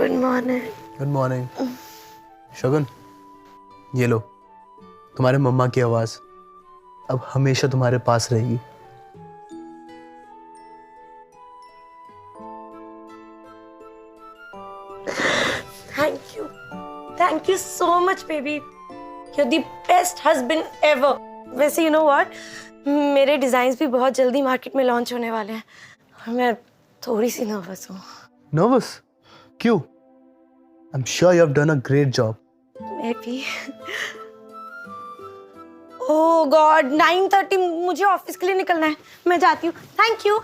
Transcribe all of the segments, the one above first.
Good morning. Good morning. Shagun, ये लो तुम्हारे मम्मा की आवाज अब हमेशा तुम्हारे पास रहेगी। Thank you so much baby, you're the best husband ever। वैसे you know what, मेरे डिजाइन्स भी बहुत जल्दी मार्केट में लॉन्च होने वाले हैं और मैं थोड़ी सी नर्वस हूँ। नर्वस क्यों? I am sure you have done a great job. Maybe। Oh God, 9:30 मुझे ऑफिस के लिए निकलना है, मैं जाती हूँ। Thank you.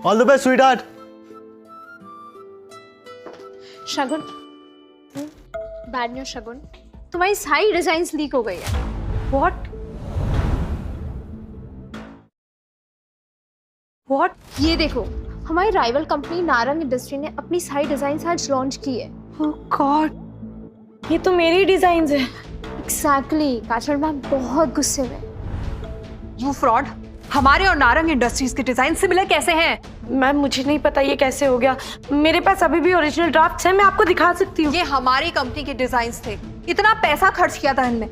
All the best sweetheart. Shagun, bad news Shagun, तुम्हारी सारी डिजाइन्स लीक हो गई है। What? ये देखो, हमारी राइवल कंपनी नारंग इंडस्ट्री ने अपनी सारी डिजाइन्स आज लॉन्च की है। Oh God, ये तो मेरी डिजाइन्स है। एग्जैक्टली, काजल मैम बहुत गुस्से में। You fraud! हमारे और नारंग इंडस्ट्रीज के डिजाइन सिमिलर कैसे हैं? मैम मुझे नहीं पता ये कैसे हो गया, मेरे पास अभी भी ओरिजिनल ड्राफ्ट्स हैं, मैं आपको दिखा सकती हूँ। ये हमारी कंपनी के डिजाइन्स थे, इतना पैसा खर्च किया था इनमें।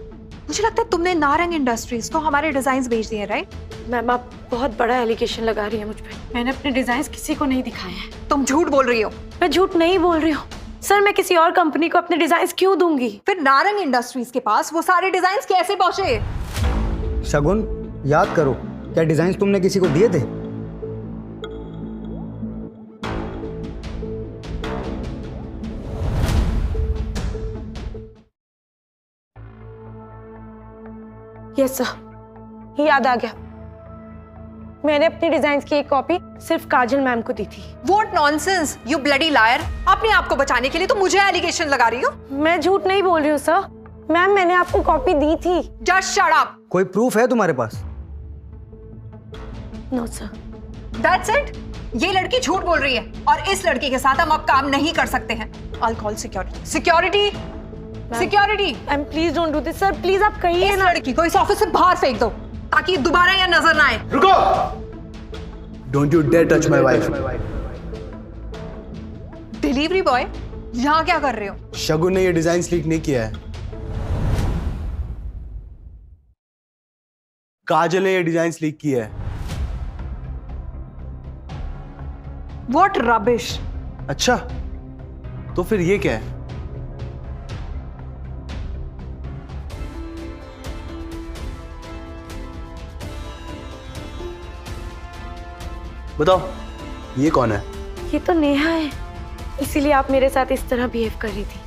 मुझे लगता है तुमने नारंग इंडस्ट्रीज को हमारे डिजाइन भेज दिए, राइट? मैम आप बहुत बड़ा एलिगेशन लगा रही है मुझ पे। मैंने अपने डिजाइन किसी को नहीं दिखाए हैं। तुम झूठ बोल रही हो। मैं झूठ नहीं बोल रही हूँ सर, मैं किसी और कंपनी को अपने डिजाइन क्यों दूंगी? फिर नारंग इंडस्ट्रीज के पास वो सारे डिजाइन कैसे पहुंचे? शगुन, याद करो, क्या डिजाइन तुमने किसी को दिए थे? यस सर, याद आ गया। मैंने अपनी डिजाइन की एक कॉपी सिर्फ काजल मैम को दी थी। What nonsense, you bloody liar! अपने आप को बचाने के लिए तो मुझे एलिगेशन लगा रही हो। मैं झूठ नहीं बोल रही हूँ सर, मैम मैंने आपको कॉपी दी थी। Just shut up! कोई प्रूफ है तुम्हारे पास? No sir. That's it? ये लड़की झूठ बोल रही है और इस लड़की के साथ हम अब काम नहीं कर सकते हैं। I'll call security. Security! Security! Ma'am please don't do this sir, please आप कहिए इस ना। लड़की को इस ऑफिस से बाहर फेंक दो ताकि दोबारा यहाँ नजर ना आए। रुको! Don't you dare touch my wife. Delivery boy, यहाँ क्या कर रहे हो? शगुन ने ये डिजाइन लीक नहीं किया है, काजल ने ये डिजाइन लीक किया है। What rubbish! अच्छा, तो फिर ये क्या है? बताओ, ये कौन है? ये तो नेहा है, इसीलिए आप मेरे साथ इस तरह बिहेव कर रही थी।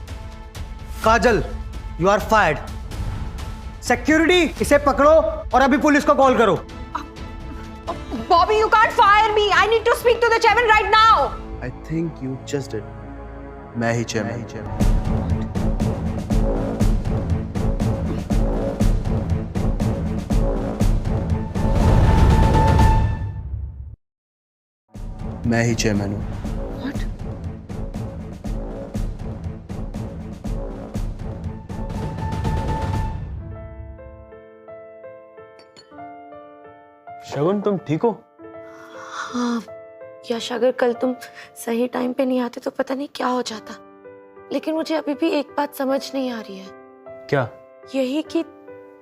काजल, यू आर फायर्ड। सिक्योरिटी, इसे पकड़ो और अभी पुलिस को कॉल करो। Bobby, you can't fire me. I need to speak to the chairman right now. I think you just did. मैं ही चेयरमैन। मैं ही चेयरमैन हूँ। What? शगुन, तुम ठीक हो? हाँ यश, अगर कल तुम सही टाइम पे नहीं आते तो पता नहीं क्या हो जाता। लेकिन मुझे अभी भी एक बात समझ नहीं आ रही है। क्या? यही कि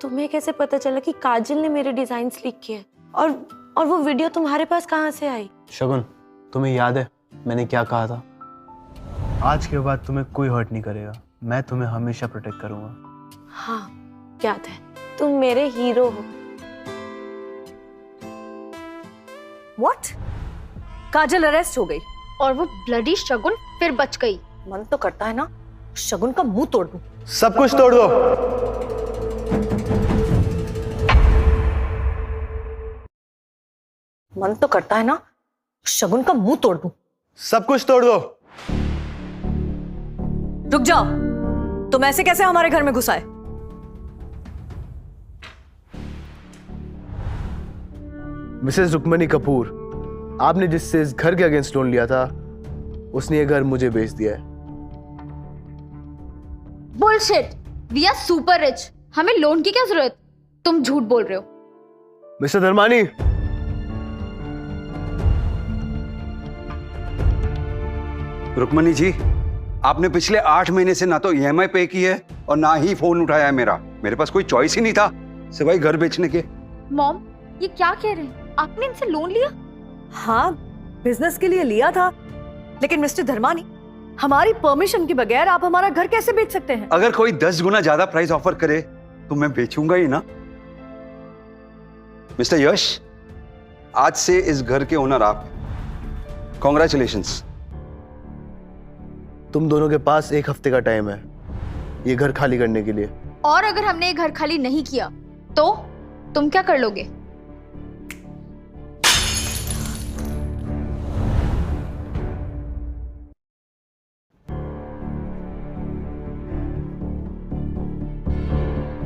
तुम्हें कैसे पता चला कि काजल ने मेरे डिजाइन्स लीक किए, और वो वीडियो तुम्हारे पास कहाँ से आई? शगुन, तुम्हें याद है मैंने क्या कहा था? आज के बाद तुम्हें कोई हर्ट नहीं करेगा, मैं तुम्हें हमेशा प्रोटेक्ट करूंगा। हाँ याद है, तुम मेरे हीरो हो। What? काजल अरेस्ट हो गई और वो ब्लडी शगुन फिर बच गई। मन तो करता है ना शगुन का मुंह तोड़ दूं। सब कुछ तोड़ दो। मन तो करता है ना शगुन का मुंह तोड़ दूं। सब कुछ तोड़ दो। रुक जाओ, तुम ऐसे कैसे हमारे घर में घुस आए? मिसेस रुक्मणी कपूर, आपने जिससे इस घर के अगेंस्ट लोन लिया था उसने ये घर मुझे बेच दिया है। Bullshit, we are super rich, हमें लोन की क्या जरूरत? तुम झूठ बोल रहे हो। मिस्टर धर्मानी, रुक्मणी जी, आपने पिछले 8 महीने से ना तो ईएमआई पे की है और ना ही फोन उठाया है मेरा। मेरे पास कोई चॉइस ही नहीं था सिवाय घर बेचने के। मॉम, ये क्या कह रहे हैं? आपने इनसे लोन लिया? हाँ, बिजनेस के लिए लिया था, लेकिन मिस्टर धर्मानी, हमारी परमिशन के बगैर आप हमारा घर कैसे बेच सकते हैं? अगर कोई 10 गुना ज्यादा प्राइस ऑफर करे तो मैं बेचूंगा ही ना। मिस्टर यश, आज से इस घर के ओनर आप। कॉन्ग्रेचुलेशंस। तुम दोनों के पास 1 हफ्ते का टाइम है ये घर खाली करने के लिए। और अगर हमने ये घर खाली नहीं किया तो तुम क्या कर लोगे?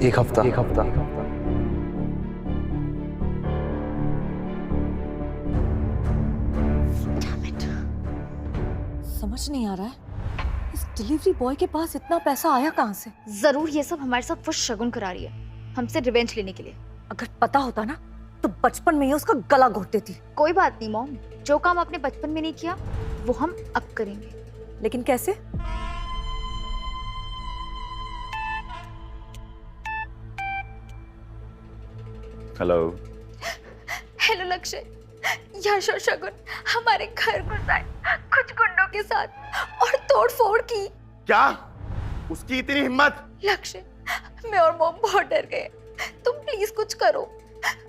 एक हफ्ता। समझ नहीं आ रहा है इस डिलीवरी बॉय के पास इतना पैसा आया कहाँ से? जरूर ये सब हमारे साथ वो शगुन करा रही है, हमसे रिवेंज लेने के लिए। अगर पता होता ना तो बचपन में ही उसका गला घोट देती। कोई बात नहीं मॉम, जो काम आपने बचपन में नहीं किया वो हम अब करेंगे। लेकिन कैसे? हेलो। हेलो लक्ष्य, यश और शगुन हमारे घर घुस आए कुछ गुंडों के साथ और तोड़फोड़ की। क्या? उसकी इतनी हिम्मत? लक्ष्य, मैं और मॉम बहुत डर गए। तुम प्लीज कुछ करो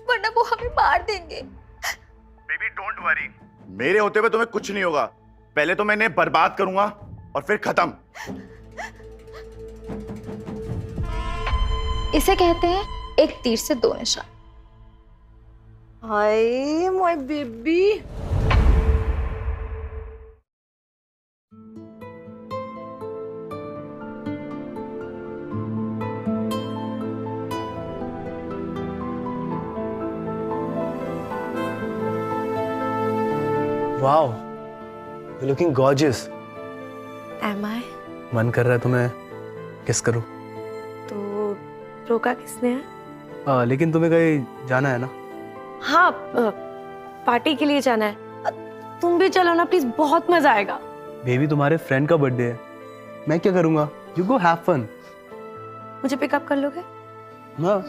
वरना वो हमें मार देंगे। बेबी डोंट वरी, मेरे होते हुए तुम्हें कुछ नहीं होगा। पहले तो मैं इन्हें बर्बाद करूंगा और फिर खत्म। इसे कहते हैं एक तीर से 2 निशान। Hi my baby. Wow, you looking gorgeous. Am I? मन कर रहा है तुम्हें किस करूं? तो रोका किसने है? लेकिन तुम्हें कहीं जाना है ना? हाँ, पार्टी के लिए जाना है। तुम भी चलो ना प्लीज, बहुत मजा आएगा। बेबी तुम्हारे फ्रेंड का बर्थडे है, मैं क्या करूंगा? You go have fun. मुझे पिकअप कर लोगे? हाँ।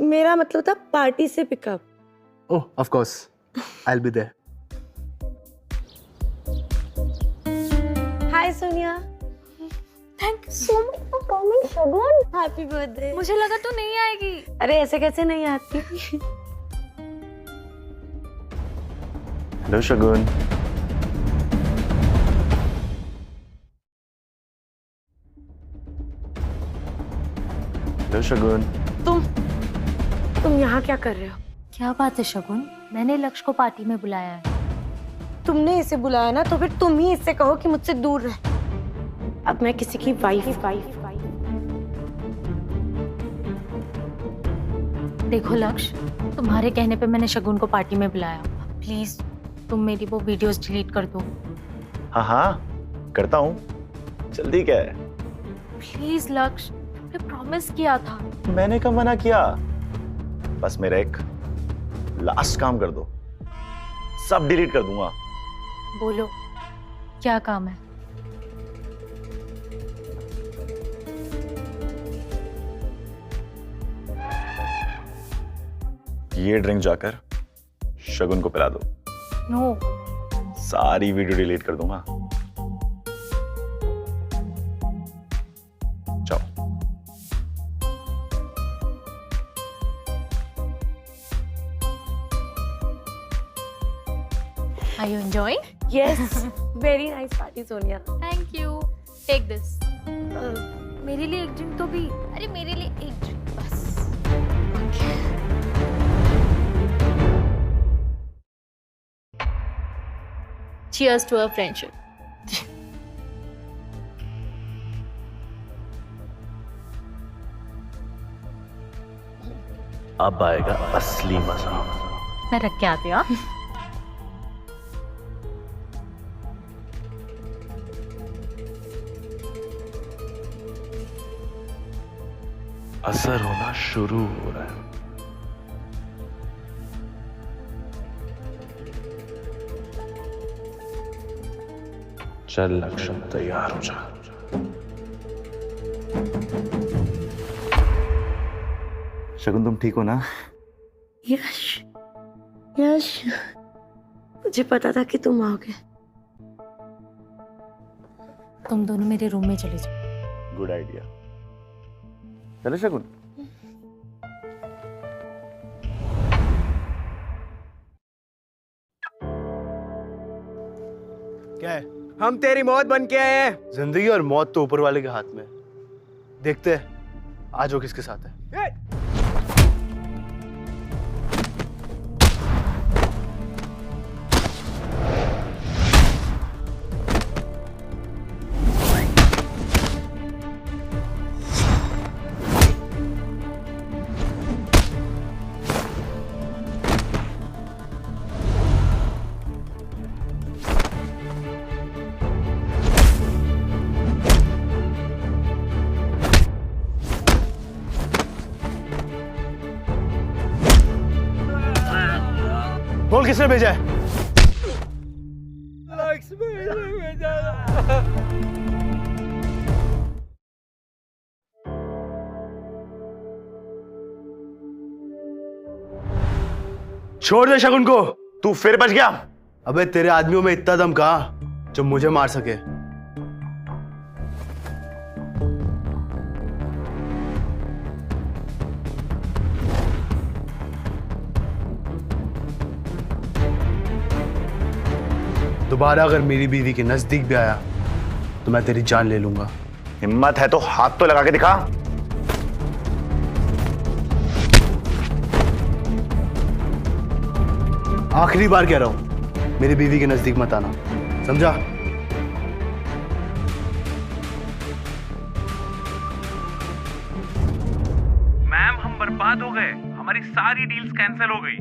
मेरा मतलब था पार्टी से pickup. Oh of course, I will be there. Hi Sonia. Thank you so much for coming Shagun. Happy birthday. मुझे लगा तो नहीं आएगी। अरे ऐसे कैसे नहीं आती? हेलो शगुन। हेलो शगुन। तुम यहाँ क्या कर रहे हो? क्या बात है शगुन, मैंने लक्ष्य को पार्टी में बुलाया है। तुमने इसे बुलाया ना, तो फिर तुम ही इससे कहो कि मुझसे दूर रहे। अब मैं किसी की वाइफ। देखो लक्ष्य, तुम्हारे कहने पे मैंने शगुन को पार्टी में बुलाया। प्लीज तुम मेरी वो वीडियोस डिलीट कर दो। हाँ हाँ करता हूँ, जल्दी क्या है? प्लीज लक्ष्य, तुमने प्रॉमिस किया था। मैंने कब मना किया? बस मेरा एक लास्ट काम कर दो, सब डिलीट कर दूंगा। बोलो क्या काम है? ये ड्रिंक जाकर शगुन को पिला दो। नो। सारी वीडियो डिलीट कर दूंगा। जाओ। Are you enjoying? Yes, very nice party Sonia. Thank you. Take this. मेरे लिए एक ड्रिंक तो भी। अरे मेरे लिए एक ड्रिंक बस। Cheers to our friendship. अब आएगा असली मजा। मैं रख के आती हूँ। असर होना शुरू हो रहा है। चल लक्ष्य, तैयार हो जा। शगुन तुम ठीक हो ना? यश, यश, मुझे पता था कि तुम आओगे। तुम दोनों मेरे रूम में चले जाओ। Good idea. चलो शगुन। क्या है? हम तेरी मौत बन के आए हैं। जिंदगी और मौत तो ऊपर वाले के हाथ में है। देखते हैं आज वो किसके साथ है। बोल किसने भेजा है? छोड़ दे शगुन को। तू फिर बच गया? अबे तेरे आदमियों में इतना दम कहाँ जो मुझे मार सके। दोबारा अगर मेरी बीवी के नजदीक भी आया तो मैं तेरी जान ले लूंगा। हिम्मत है तो हाथ तो लगा के दिखा। आखिरी बार कह रहा हूं, मेरी बीवी के नजदीक मत आना, समझा? मैम हम बर्बाद हो गए, हमारी सारी डील्स कैंसिल हो गई।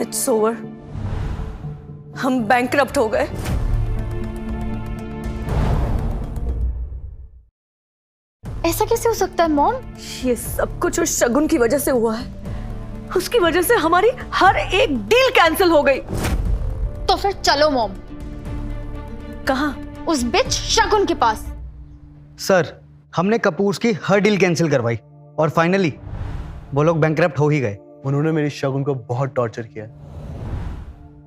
इट्स ओवर, हम बैंकरप्ट हो गए। ऐसा कैसे हो सकता है मॉम? ये सब कुछ उस शगुन की वजह से हुआ है। उसकी वजह से हमारी हर एक डील कैंसिल हो गई। तो फिर चलो मॉम, कहाँ? उस बिच शगुन के पास। सर, हमने कपूर्स की हर डील कैंसिल करवाई और फाइनली वो लोग बैंकरप्ट हो ही गए। उन्होंने मेरी शगुन को बहुत टॉर्चर किया।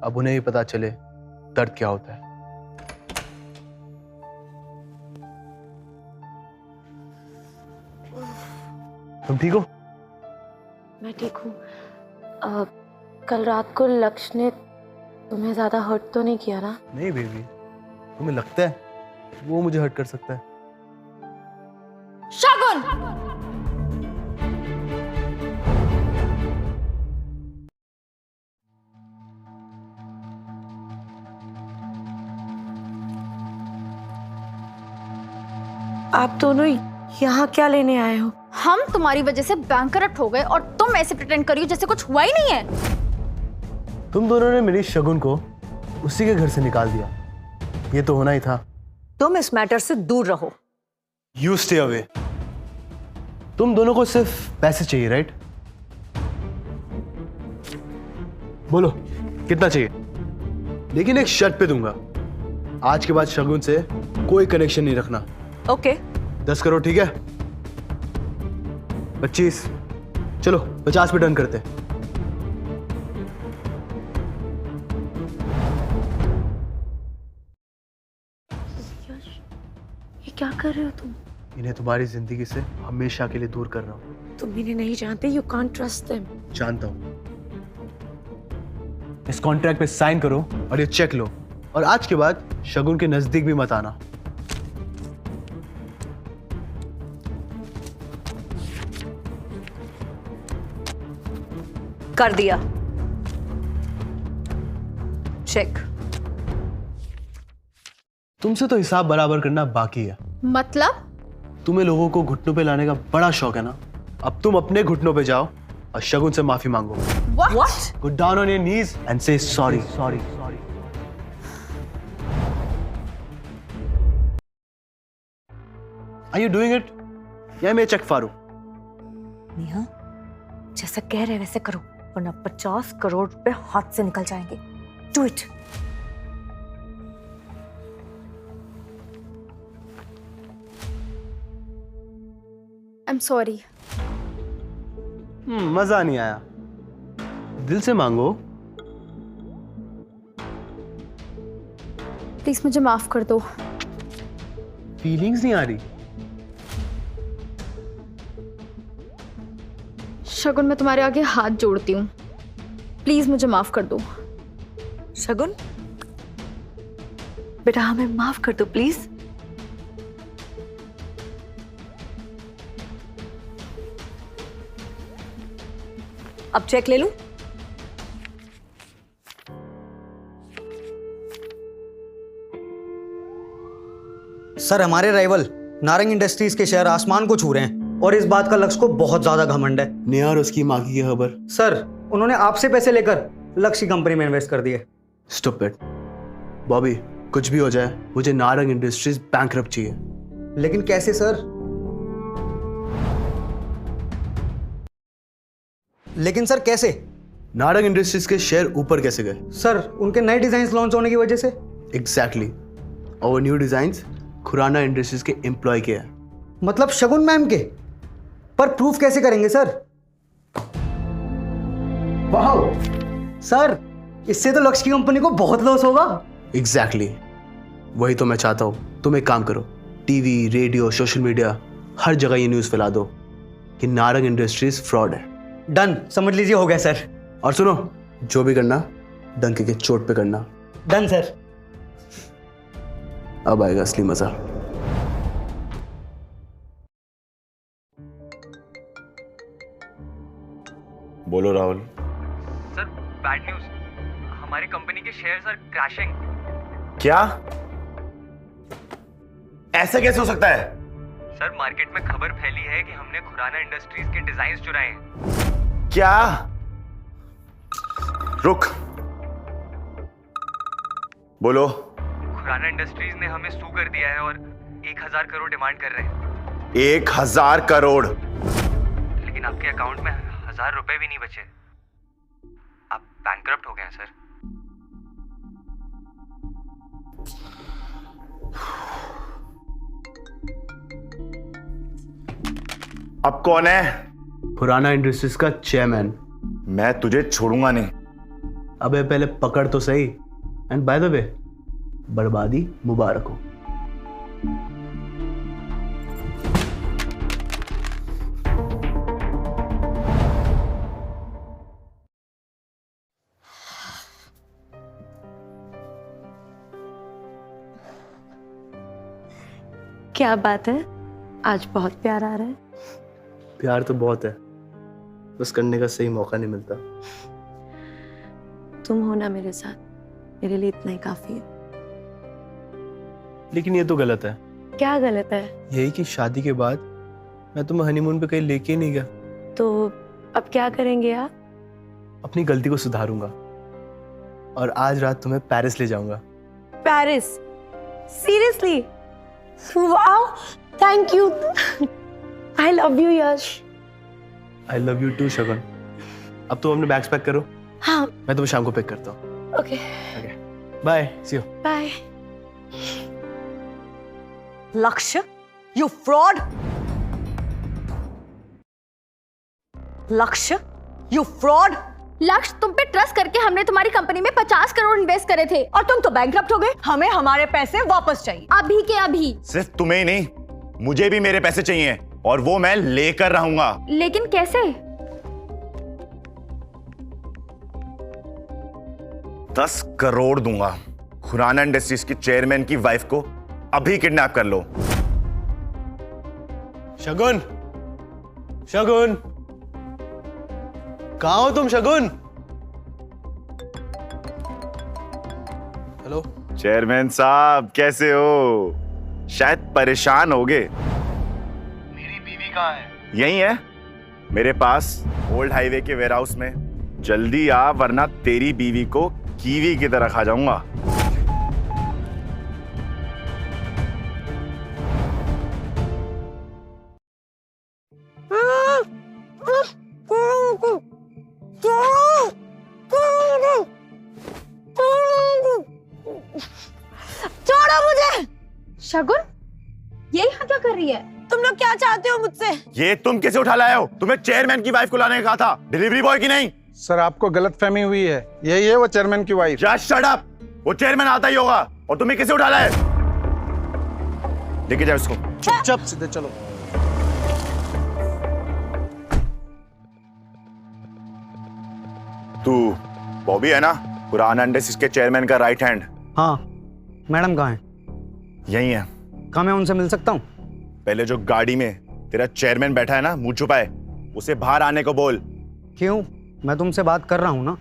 अब उन्हें भी पता चले दर्द क्या होता है। तुम ठीक हो? मैं ठीक हूँ। कल रात को लक्ष्य ने तुम्हें ज्यादा हर्ट तो नहीं किया ना? नहीं बेबी, तुम्हें लगता है वो मुझे हर्ट कर सकता है? शगुन! आप दोनों यहाँ क्या लेने आए हो? हम तुम्हारी वजह से बैंकरप्ट हो गए और तुम ऐसे प्रिटेंड करियो जैसे कुछ हुआ ही नहीं है। तुम दोनों ने मेरी शगुन को उसी के घर से निकाल दिया। ये तो होना ही था। तुम इस मैटर से दूर रहो। You stay away। तुम दोनों को सिर्फ पैसे चाहिए, राइट? बोलो कितना चाहिए? लेकिन एक शर्त पे दूंगा, आज के बाद शगुन से कोई कनेक्शन नहीं रखना। ओके। 10 करोड़, ठीक है? 25, चलो 50 पे डन करते। ये क्या कर रहे हो तुम? इन्हें तुम्हारी जिंदगी से हमेशा के लिए दूर कर रहा हूं। तुम इन्हें नहीं जानते। You can't trust them. जानता हूं। इस कॉन्ट्रैक्ट पे साइन करो और ये चेक लो, और आज के बाद शगुन के नजदीक भी मत आना। कर दिया चेक। तुमसे तो हिसाब बराबर करना बाकी है। मतलब? तुम्हें लोगों को घुटनों पे लाने का बड़ा शौक है ना? अब तुम अपने घुटनों पे जाओ और शगुन से माफी मांगो। What? Go down on your knees and say sorry. Sorry. Are you doing it? या मैं चेक फाड़ूं? नेहा, जैसा कह रहे वैसे करो, वरना 50 करोड़ रुपए हाथ से निकल जाएंगे। Do it. Am sorry. मजा नहीं आया। दिल से मांगो। प्लीज मुझे माफ कर दो। फीलिंग्स नहीं आ रही। शगुन, मैं तुम्हारे आगे हाथ जोड़ती हूँ, प्लीज मुझे माफ कर दो। शगुन, बेटा हमें माफ कर दो प्लीज। अब चेक ले लूं? सर, हमारे राइवल नारंग इंडस्ट्रीज के शेयर आसमान को छू रहे हैं और इस बात का लक्ष्य को बहुत ज्यादा घमंड है। नेहा और उसकी माँ की खबर। सर, उन्होंने आपसे पैसे लेकर लक्ष्य की कंपनी में इन्वेस्ट कर दिए। स्टॉप इट बॉबी, कुछ भी हो जाए मुझे नारंग इंडस्ट्रीज बैंकरप्ट चाहिए। लेकिन कैसे सर? लेकिन सर कैसे? नारंग इंडस्ट्रीज के शेयर ऊपर कैसे गए? सर, उनके नए डिजाइन लॉन्च होने की वजह से। एग्जैक्टली। और वो न्यू डिजाइन्स खुराना इंडस्ट्रीज के एम्प्लॉय के हैं। मतलब शगुन मैम के? पर प्रूफ कैसे करेंगे सर? वाह सर, इससे तो लक्ष्य की कंपनी को बहुत लॉस होगा। एग्जैक्टली वही तो मैं चाहता हूँ। तुम एक काम करो, टीवी, रेडियो, सोशल मीडिया, हर जगह ये न्यूज़ फैला दो कि नारंग इंडस्ट्रीज फ्रॉड है। डन, समझ लीजिए हो गया सर। और सुनो, जो भी करना डंके के चोट पे करना। Done sir. अब आएगा असली मजा। बोलो राहुल। सर बैड न्यूज, हमारी कंपनी के शेयर्स आर क्रैशिंग। क्या? ऐसा कैसे हो सकता है? सर मार्केट में खबर फैली है कि हमने खुराना इंडस्ट्रीज के डिजाइन चुराए हैं। क्या? रुक, बोलो। खुराना इंडस्ट्रीज ने हमें सू कर दिया है और 1000 करोड़ डिमांड कर रहे हैं। 1000 करोड़? लेकिन आपके अकाउंट में 1000 रुपए भी नहीं बचे। आप बैंकरप्ट हो गए हैं सर। अब कौन है? खुराना इंडस्ट्रीज का चेयरमैन। मैं तुझे छोड़ूंगा नहीं। अबे पहले पकड़ तो सही। एंड बाय द वे, बर्बादी मुबारक हो। क्या बात है, आज बहुत प्यार आ रहा है। प्यार तो बहुत है, बस करने का सही मौका नहीं मिलता। तुम हो ना मेरे साथ, मेरे लिए इतना ही काफी है। लेकिन ये तो गलत है। क्या गलत है? यही कि शादी के बाद मैं तुम्हें हनीमून पे कहीं लेके ही नहीं गया। तो अब क्या करेंगे आप? अपनी गलती को सुधारूंगा और आज रात तुम्हें पेरिस ले जाऊंगा। Paris? Seriously? Wow, thank you. I love you Yash. I love you too Shagun. अब तुम अपने बैग्स पैक करो। हाँ। मैं तुम्हें शाम को पिक करता हूँ। Okay, bye, see you. Bye. Lakshya, you fraud. Lakshya, you fraud. Lakshya, तुम पे ट्रस्ट करके हमने तुम्हारी कंपनी में 50 करोड़ इन्वेस्ट करे थे और तुम तो बैंकरप्ट हो गए। हमें हमारे पैसे वापस चाहिए, अभी के अभी। सिर्फ तुम्हें ही नहीं, मुझे भी मेरे पैसे चाहिए और वो मैं लेकर रहूंगा। लेकिन कैसे? 10 करोड़ दूंगा। खुराना इंडस्ट्रीज की चेयरमैन की वाइफ को अभी किडनैप कर लो। शगुन, शगुन, कहाँ हो तुम शगुन? हेलो चेयरमैन साहब, कैसे हो? शायद परेशान होगे। मेरी बीवी कहाँ है? यही है मेरे पास, ओल्ड हाईवे के वेयरहाउस में। जल्दी आ, वरना तेरी बीवी को कीवी की तरह खा जाऊंगा। शगुन, ये यहाँ क्या कर रही है? तुमने लोग क्या चाहते हो मुझसे? ये तुम कैसे उठा लाए हो? तुम्हें चेयरमैन की वाइफ को लाने का कहा था, डिलीवरी बॉय की नहीं। सर आपको गलतफहमी हुई है, यही है वो चेयरमैन की वाइफ। Just shut up. वो चेयरमैन आता ही होगा, और तुम्हें कैसे उठा लाए? लेके जाओ इसको। चुपचाप सीधे चलो। तू बॉबी है ना, पुराना इंडस्ट्रीज के चेयरमैन का राइट हैंड? हाँ, मैडम कहाँ है? यही है। कहाँ मैं उनसे मिल सकता हूँ? पहले जो गाड़ी में तेरा चेयरमैन बैठा है ना, मुंह छुपाए, उसे बाहर आने को बोल। क्यों? मैं तुमसे बात कर रहा हूँ ना।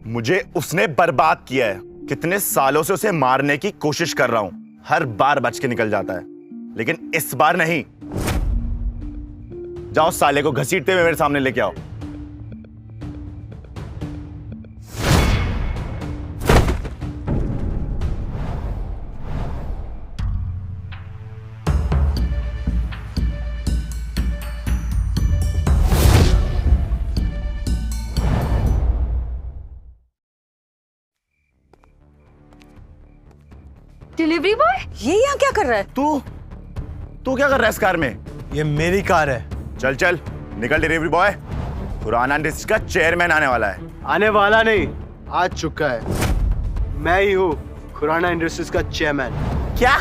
मुझे उसने बर्बाद किया है। कितने सालों से उसे मारने की कोशिश कर रहा हूं, हर बार बच के निकल जाता है, लेकिन इस बार नहीं। जाओ साले को घसीटते हुए मेरे सामने लेके आओ। डिलीवरी बॉय ये यहाँ क्या कर रहा है? तू क्या कर रहा है इस कार में? ये मेरी कार है। चल चल निकल डिलीवरी बॉय। पुराना इंडस्ट्रीज का चेयरमैन आने वाला है। आने वाला नहीं, आ चुका है। मैं ही हूँ खुराना इंडस्ट्रीज का चेयरमैन। क्या?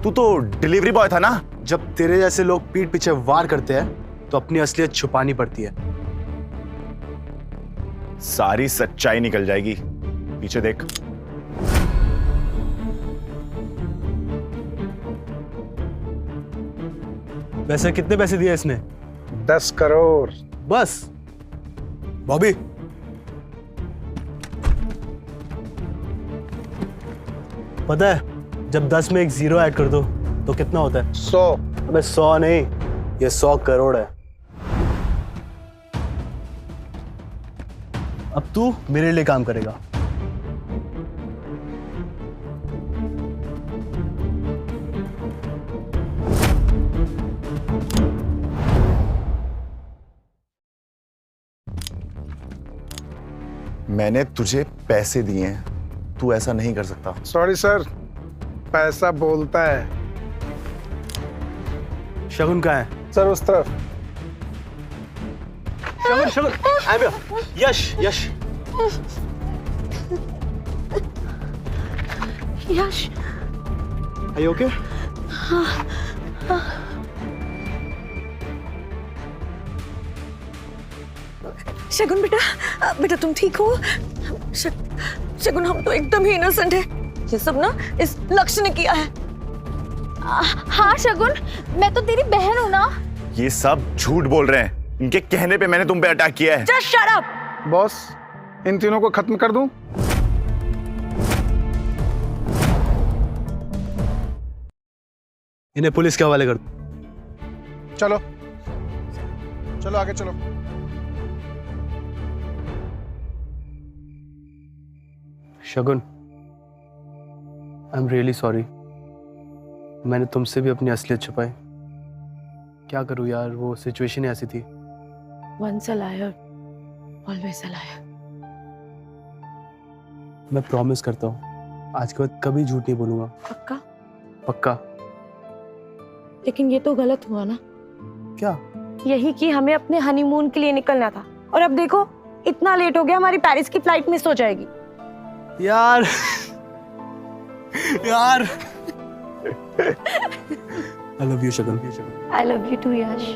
तू तो डिलीवरी बॉय था ना? जब तेरे जैसे लोग पीठ पीछे वार करते हैं तो अपनी असलियत छुपानी पड़ती है। सारी सच्चाई निकल जाएगी। पीछे देख। वैसे कितने पैसे दिए इसने? 10 करोड़। बस? बॉबी, पता है जब 10 में एक जीरो ऐड कर दो तो कितना होता है? 100। अबे 100 नहीं, ये 100 करोड़ है। अब तू मेरे लिए काम करेगा। मैंने तुझे पैसे दिए हैं, तू ऐसा नहीं कर सकता। सॉरी सर, पैसा बोलता है। शगुन कहाँ है? सर उस तरफ। शगुन, शगुन, I'm here. Yash, Yash. Yash, Are you okay? शगुन बेटा तुम ठीक हो? शगुन हम तो एकदम ही इनोसेंट है। ये सब ना इस लक्ष्य ने किया है। हाँ शगुन, मैं तो तेरी बहन हूँ ना। ये सब झूठ बोल रहे हैं। इनके कहने पे मैंने तुम पे अटैक किया है। Just shut up! बॉस, इन तीनों को खत्म कर दूं? इन्हें पुलिस के हवाले कर दो। चलो चलो आगे चलो। शगुन, आई एम रियली सॉरी। मैंने तुमसे भी अपनी असलियत छुपाई। क्या करूं यार, वो सिचुएशन ही ऐसी थी। Once a liar, always a liar. मैं प्रॉमिस करता हूँ आज के बाद कभी झूठ नहीं बोलूंगा। पक्का? पक्का। लेकिन ये तो गलत हुआ ना। क्या? यही कि हमें अपने हनीमून के लिए निकलना था, और अब देखो इतना लेट हो गया, हमारी पेरिस की फ्लाइट मिस हो जाएगी। यार यार। I love you, Shagun. I love you too, Yash.